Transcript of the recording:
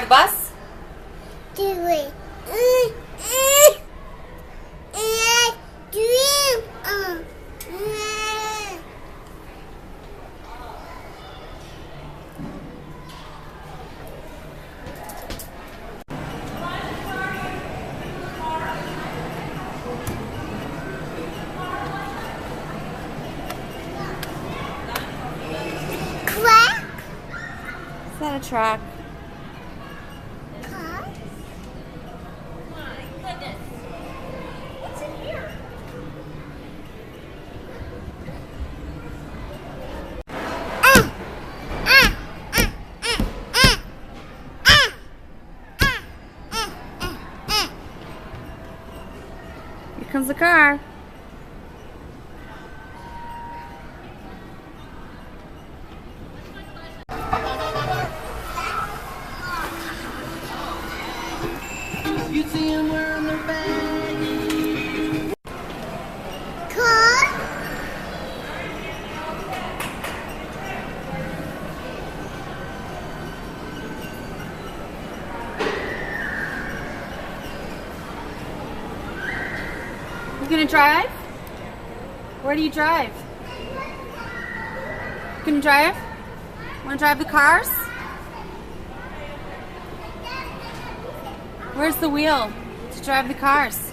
bus? Do it. Quack. Is that a truck? Car. My goodness. What's in here? Here comes the car. You see them wearing their baggies. Car. You gonna drive? Where do you drive? You gonna drive? Wanna drive the cars? Where's the wheel to drive the cars?